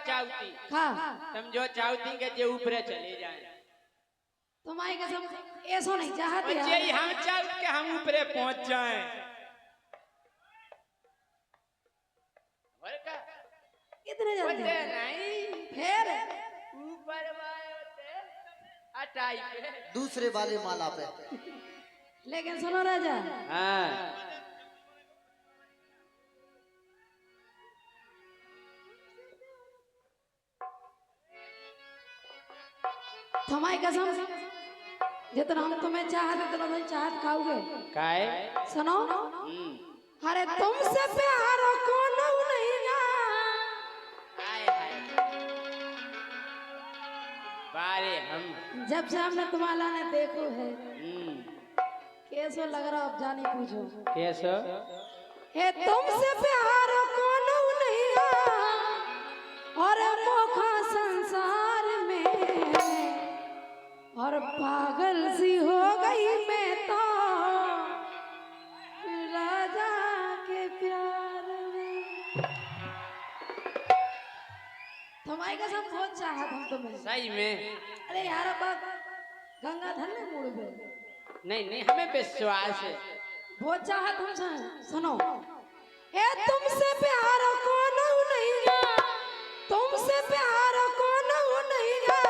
चाहती हाँ समझो चाहती के जे ऊपरे चले जाए तुम्हारी कसम ऐसा नहीं चाहते जे हम चाहते के हम ऊपरे पहुंच जाएं इतने जल्दी नहीं फिर ऊपर वाले होते अटाई पे दूसरे वाले माला पे। लेकिन सुनो राजा हाँ तुम्हारी कसम जितना हम तुम्हें चाहते उतना तुम चाहत खाओगे काहे सुनो अरे तुमसे प्यार कौन नहीं गा हाय हाय बारे हम जब से हमने तुम्हारा ने देखो है कैसो लग रहा अब जानी पूछो कैसो हे तुमसे प्यार कौन नहीं गा और मोखा संसार में और पागल सी हो गई मैं तो राजा के प्यार में तुम्हारी कसम बहुत चाहत हम तुम्हें सही में अरे यार अब गंगाधर ने मुड़ पे नहीं हमें विश्वास है बहुत चाहत हमसे सुनो ए तुमसे प्यार कौन नहीं गा तुमसे प्यार कौन नहीं गा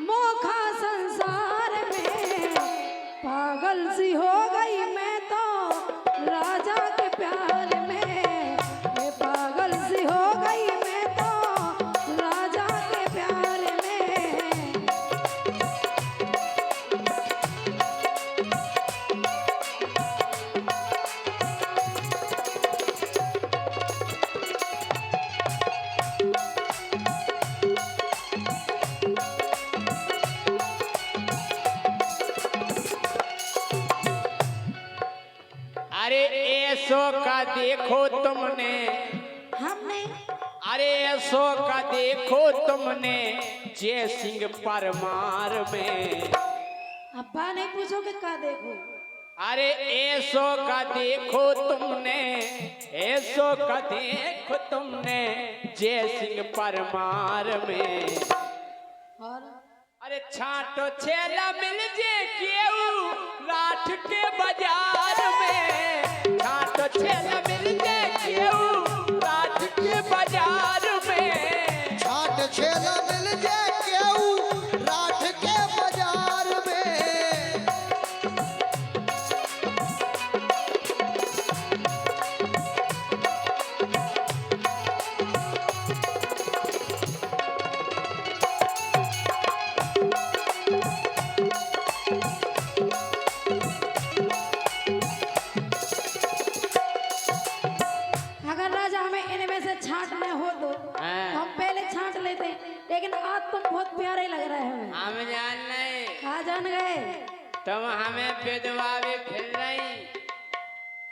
मोखा संसार में पागल सी हो गई मैं तो राजा के प्यार में मैं पागल सी हो गई मैं तो राजा के प्यार में अरे ऐसो का देखो तुमने हमने अरे ऐसो का देखो तुमने जय सिंह परमार में अब्बा नहीं पूछोगे का देखो अरे ऐसो का देखो तुमने ऐसो का देखो तुमने जय सिंह परमार में और अरे छाटो छेला मिल जे केऊ राठ के बाजार में छाटो छेला मिल जे केऊ राठ के बाजार में छाट छेला मिल जाए केहू राठ के बाजार में। अगर राजा हमें इनमें से छांटने हो तो हाँ। हम पहले छांट लेते लेकिन आज तुम बहुत प्यारे लग रहे हैं हमें हम जान नहीं कहाँ जान गए तुम हमें विधवा भी फिर रही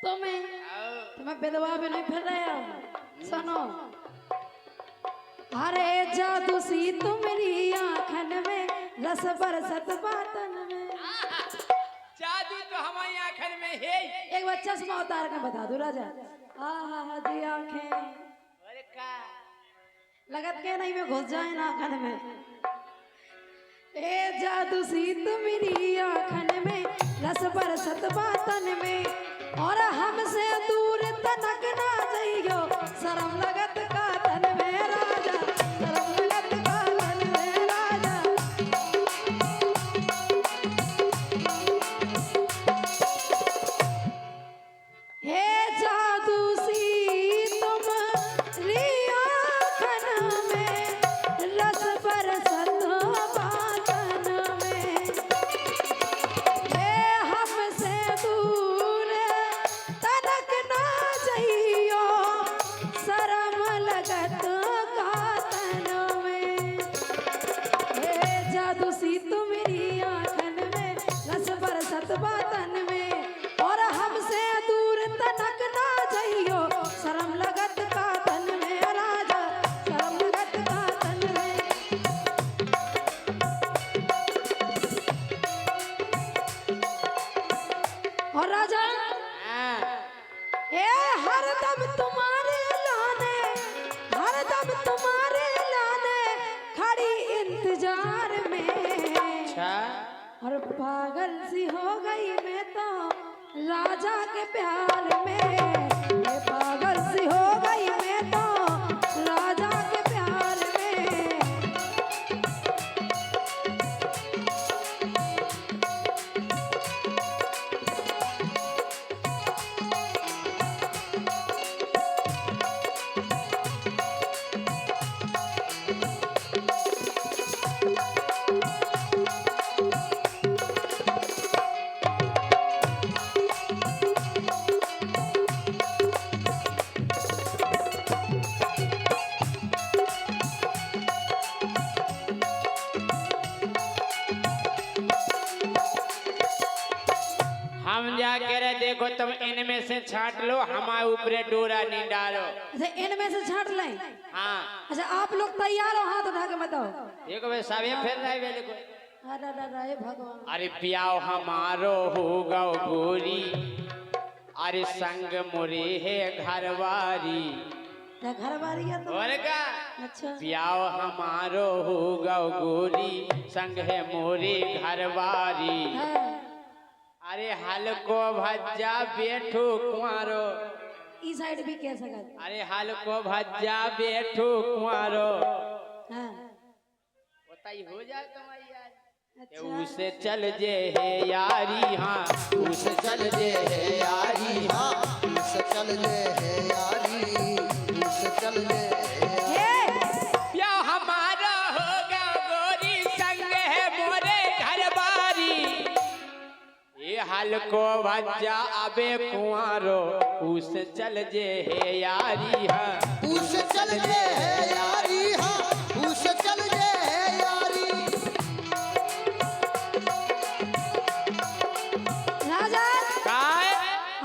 तुम्हें विधवा भी नहीं फिर रहे हो सुनो अरे जादू सी तुम्हारी आँखन में रस बरसत बातन में जादू तो हमारी आंखन में है एक बार चश्मा उतार के बता दो राजा आहा जी आंखें अरे का लगत के नहीं में घुस जाए ना आँखन में ए जादू सी तुम्हारी आँखन में रस बरसत बातन में और हमसे दूर तनक ना जाइयो शर्म लगत का तन में राजा शर्म लगत का तन में राजा हे जादू सी तुम्हारी आँखन में रस बरसत बातन में हे हमसे दूर तनक ना जाइयो शर्म और पागल सी हो गई मैं तो राजा के प्यार में, मैं पागल सी हो गई मैं तो राजा के प्यार में। हम जा कह रहे देखो तुम इनमें से छाट लो, हमारे ऊपर डोरा नहीं डालो। अच्छा इनमें से छाट लें। हाँ अच्छा आप लोग तैयार हो, हाथ उठा के बताओ। देखो भाई सब फिर रहे वेले को। अरे भगवान, अरे प्याओ हमारो होगा गोरी, अरे संग मुरे है घरवारी। क्या घर बारी है तो? और का अच्छा प्याओ हमारो होगा गोरी, संग है मोरे घरवारी। हाँ। अरे हलको भज्जा बेठो कुआरो, ई साइड भी कह सकत। अरे हलको भज्जा बेठो कुआरो। हाँ बताई हो जाए तुम्हारी यार। अच्छा उसे चल जे है यारी, हाँ उसे चल जे है यारी, हाँ उसे चल जे है यारी, उसे चल जे है यारी। प्या हमारा होगा गोरी, संग है मोरे घरवारी। ये हलको भज्जा अबे कुआरो, उसे चल जे है यारी, हाँ उसे चल जे है यारी, हाँ उसे चल जे है यारी। राजा काय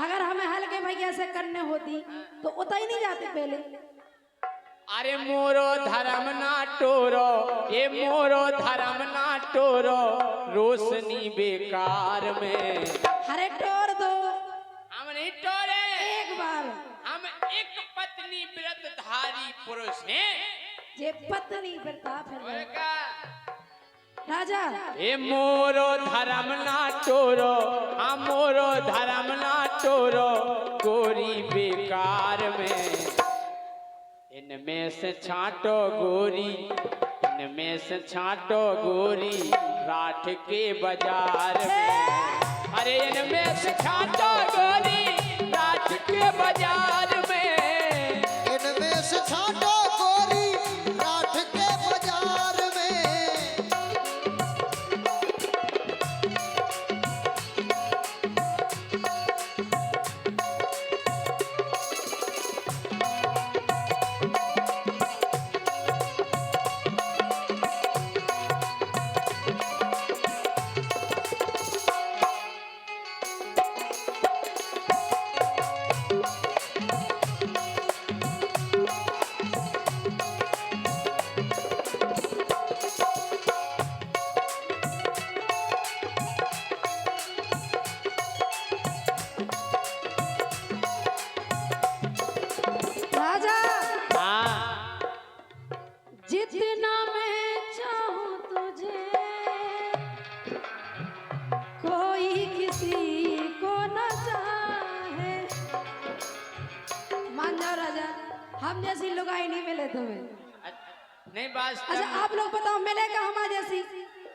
अगर हमें हल्के भैया से करने होती तो उतना ही नहीं जाते पहले। अरे मोरो धर्म ना टोरो, ये मोरो धर्म ना टोरो, रोशनी बेकार में। अरे टोर दो हम नहीं टोरे, एक बार। हम एक पत्नी व्रतधारी पुरुष हैं। जे पत्नी प्रताप है और का राजा। ये मोरो धर्म ना टोरो, हाँ मोरो धर्म ना टोरो, गोरी बेकार में। इनमें से छाटो गोरी, इनमें से छाटो गोरी, राठ के बाजार में। अरे इनमें से छाटो गोरी, राठ के बाजार में। इनमें से छाटो गोरी, राठ के बाजार में। राजा हाँ जितना मैं चाहूं तुझे, कोई किसी को न चाहे। मान जाओ राजा, हम जैसी लुगाई नहीं मिले तुम्हें। नहीं बात अच्छा आप लोग बताओ मिलेगा हमारे जैसी?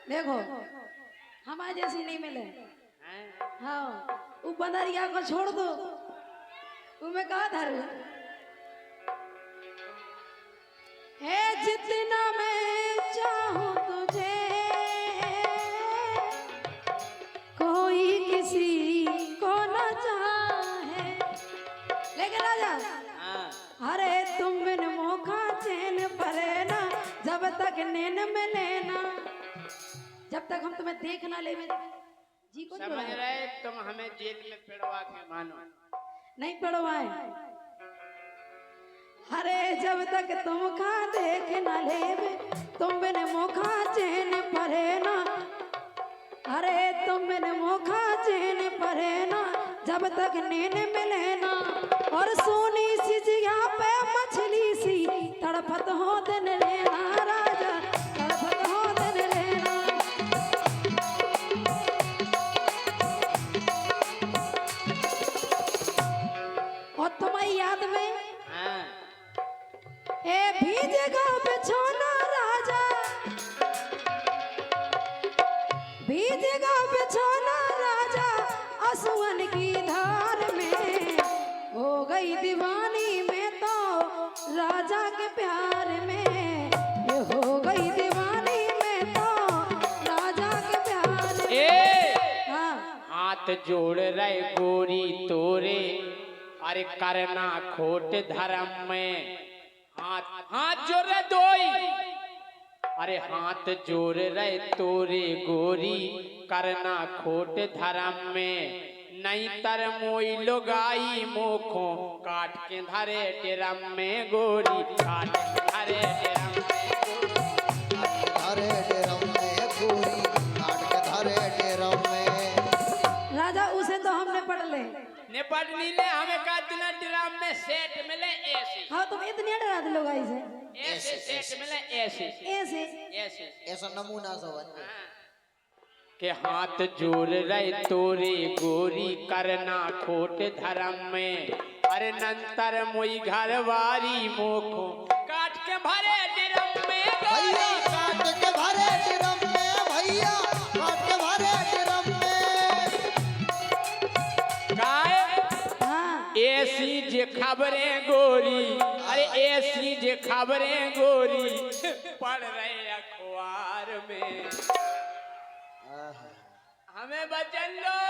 देखो हमारे जैसी नहीं मिले। हाँ वो बंदरिया को छोड़ दो, तुम्हें कहा था है जितना मैं चाहूं तुझे, कोई किसी को न चाहे। लेकिन राजा अरे तुम बिन मौका चैन परे ना, जब तक नैन में लेना, जब तक हम तुम्हें देख ना ले जी को समझ रहे तुम हमें जेल में पिड़वा के मानो। नहीं पड़वाए। अरे जब तक तुम खा देख न लेवे, तुम बिन मुखा चैन परे ना। अरे तुम बिन मुखा चैन परे ना, जब तक नींद मिले ना। और सोनी सी जिया पे मछली सी, तड़पत हो दिन लेना राजा, तड़पत हो दिन लेना। भीजेगा बिछौना राजा, भीजेगा बिछौना राजा आंसुअन की धार में। हो गई दीवानी मैं तो राजा के प्यार में, ये हो गई दीवानी मैं तो राजा के प्यार में। ए हाँ हाथ जोड़ रहे गोरी तोरे, अरे करना खोट धर्म में। हाथ जोड़ रहे दोई, अरे हाथ जोड़ रहे तोरे गोरी, करना खोट धर्म में। नहीं तर मोई लोगाई मोखो, काट के धरे टेरम में गोरी, काट के धरे टेरम में गोरी। धारे डेरम में गोरी, काट के धारे डेरम में। राजा उसे तो हमने पढ़ ले। निपट नीले हमें का दिन ड्राम में सेट मिले ऐसे। हाँ तुम इतनी डरा दे लोग ऐसे ऐसे सेट मिले ऐसे ऐसे ऐसे ऐसा नमूना सवन के हाथ जोड़ रहे तोरे गोरी, करना खोट धर्म में। अरे नंतर मोई घरवारी मोखो, काट के भरे ड्रम में भैया, गोरी। काट के भरे ड्रम में भैया, काट के भरे ड्रम में। काय हाँ ऐसी जे खबरें गोरी, अरे ऐसी जे खबरें गोरी, पढ़ रहे अखबार में। हमें बचन लो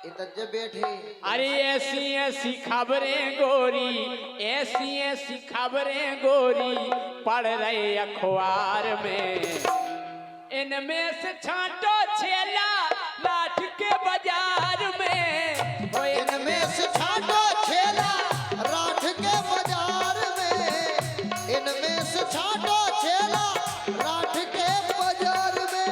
इतने बैठे अरे ऐसी ऐसी खबरें गोरी, ऐसी ऐसी खबरें गोरी, पढ़ रहे अखबार में। इनमें से छांटो छेला लाठ के बाजार में। ओ इनमें से छाटो छेला राठ के बाजार में। इनमें से छाटो छेला राठ के बाजार में।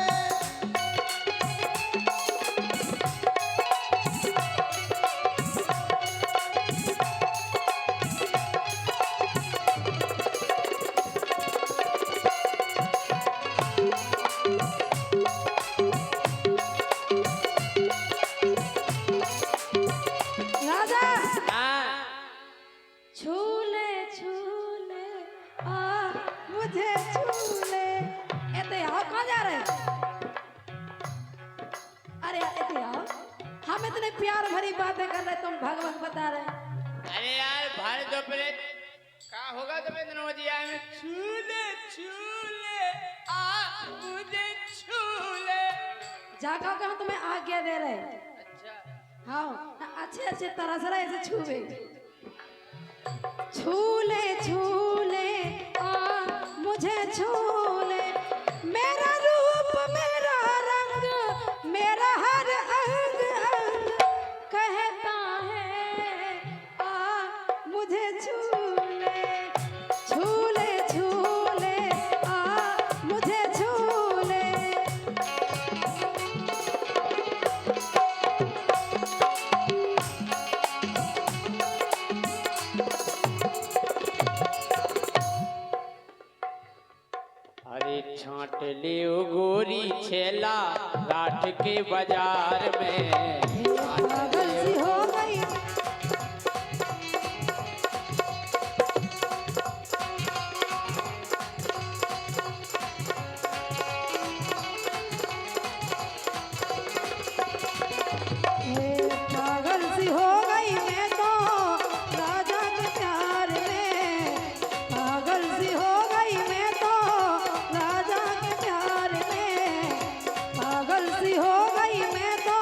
राजा हाँ, छूले छूले आ मुझे छूले। एते आओ कहाँ जा रहे? अरे एते आओ, हम इतने प्यार भरी बातें कर रहे, तुम भगवान बता रहे। अरे यार भर दो प्लेट का होगा तो नौजिया में छूले छूले आ मुझे छूले। जागा कहाँ तुम्हें आज्ञा दे रहे? अच्छा हाँ अच्छे अच्छे तरह से ऐसे छूवे। छूले छूले आ मुझे छूले, मेरा रूप मेरा रंग मेरा हर अंग अंग कहता है आ मुझे छूले। छूले छूले आ मुझे छूले। अरे छांट ले ओ गोरी छेला राठ के बाजार में। पागल सी हो गई। पागल सी हो गई मैं तो राजा के प्यार में। पागल सी हो गई मैं तो राजा के प्यार में। पागल सी हो गई मैं तो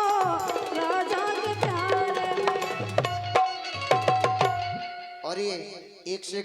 राजा के प्यार में। और ये एक से एक